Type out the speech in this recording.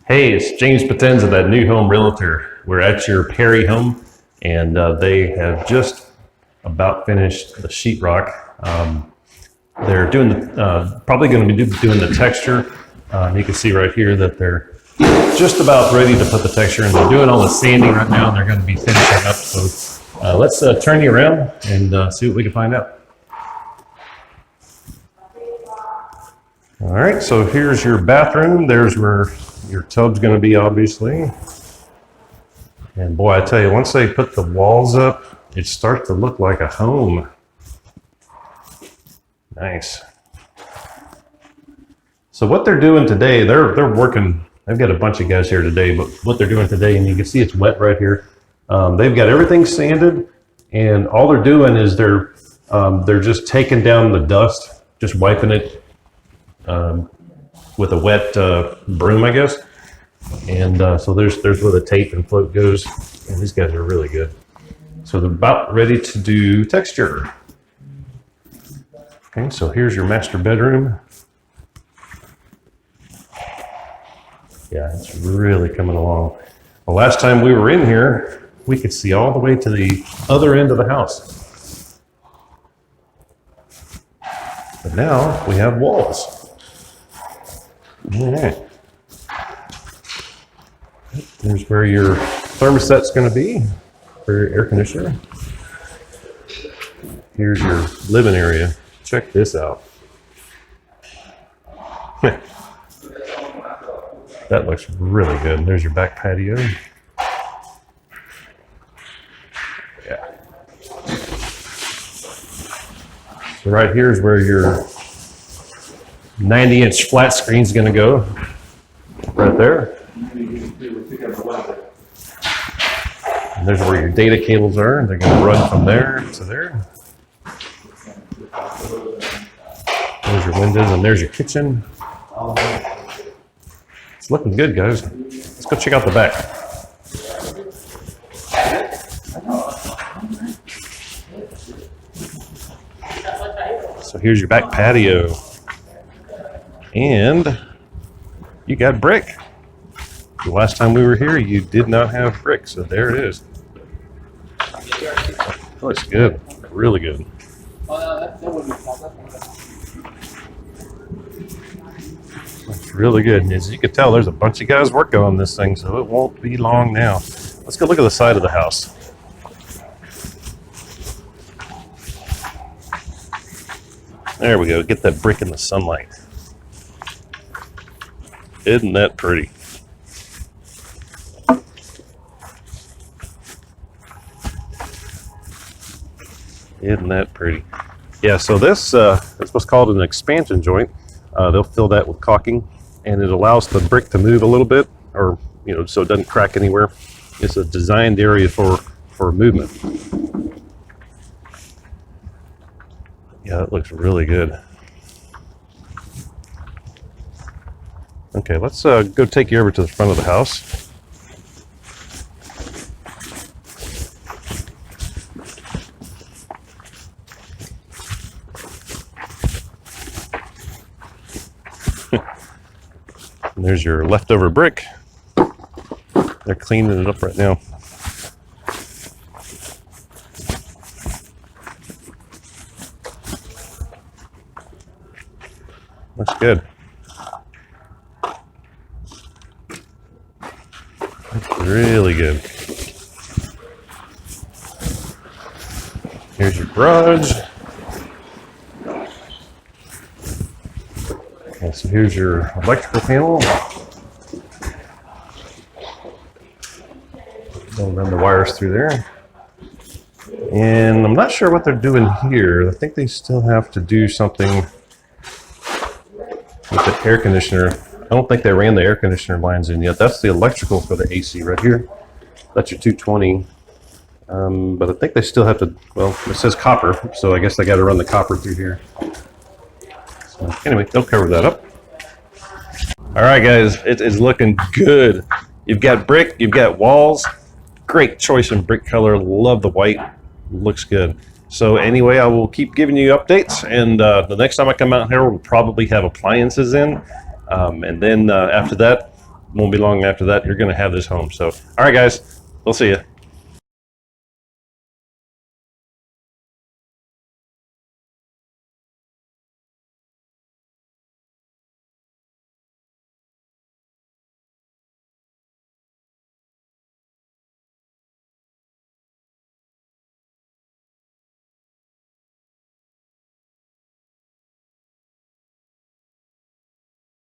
Hey, it's James Potenza, that new Home Realtor. We're at your Perry home, and they have just about finished the sheetrock. They're doing probably going to be doing the texture. You can see right here that they're just about ready to put the texture in. They're doing all the sanding right now, and they're going to be finishing up. So let's turn you around and see what we can find out. All right, so here's your bathroom. There's where your tub's going to be, obviously. And boy, I tell you, once they put the walls up, it starts to look like a home. Nice. So what they're doing today, they're working. They've got a bunch of guys here today, but what they're doing today, and you can see it's wet right here. They've got everything sanded, and all they're doing is they're just taking down the dust, just wiping it with a wet broom, I guess. And so there's where the tape and float goes. And these guys are really good. So they're about ready to do texture. Okay, so here's your master bedroom. Yeah, it's really coming along. The last time we were in here, we could see all the way to the other end of the house. But now we have walls. All right. There's where your thermostat's going to be for your air conditioner. Here's your living area. Check this out. That looks really good. There's your back patio. Yeah. So right here is where your 90-inch flat screen is going to go. Right there. And there's where your data cables are. They're going to run from there to there. There's your windows, and there's your kitchen. It's looking good, guys. Let's go check out the back. So here's your back patio. And you got brick. The last time we were here, you did not have brick, so there it is. That looks good, really good. That's really good. And as you can tell, there's a bunch of guys working on this thing, so it won't be long now. Let's go look at the side of the house. There we go, get that brick in the sunlight. Isn't that pretty? Isn't that pretty? Yeah, so this is what's called an expansion joint. They'll fill that with caulking, and it allows the brick to move a little bit, or so it doesn't crack anywhere. It's a designed area for movement. Yeah, that looks really good. Okay, let's go take you over to the front of the house. And there's your leftover brick. They're cleaning it up right now. Looks good. That's really good. Here's your garage. Okay, so here's your electrical panel. They'll run the wires through there. And I'm not sure what they're doing here. I think they still have to do something with the air conditioner. I don't think they ran the air conditioner lines in yet. That's the electrical for the AC right here. That's your 220. But I think they still have to, well, it says copper, so I guess they got to run the copper through here. So anyway, they'll cover that up. All right, guys, it is looking good. You've got brick, you've got walls. Great choice in brick color. Love the white. Looks good. So anyway, I will keep giving you updates, and the next time I come out here, we'll probably have appliances in. And then after that, won't be long after that. You're going to have this home. So, all right, guys, we'll see you.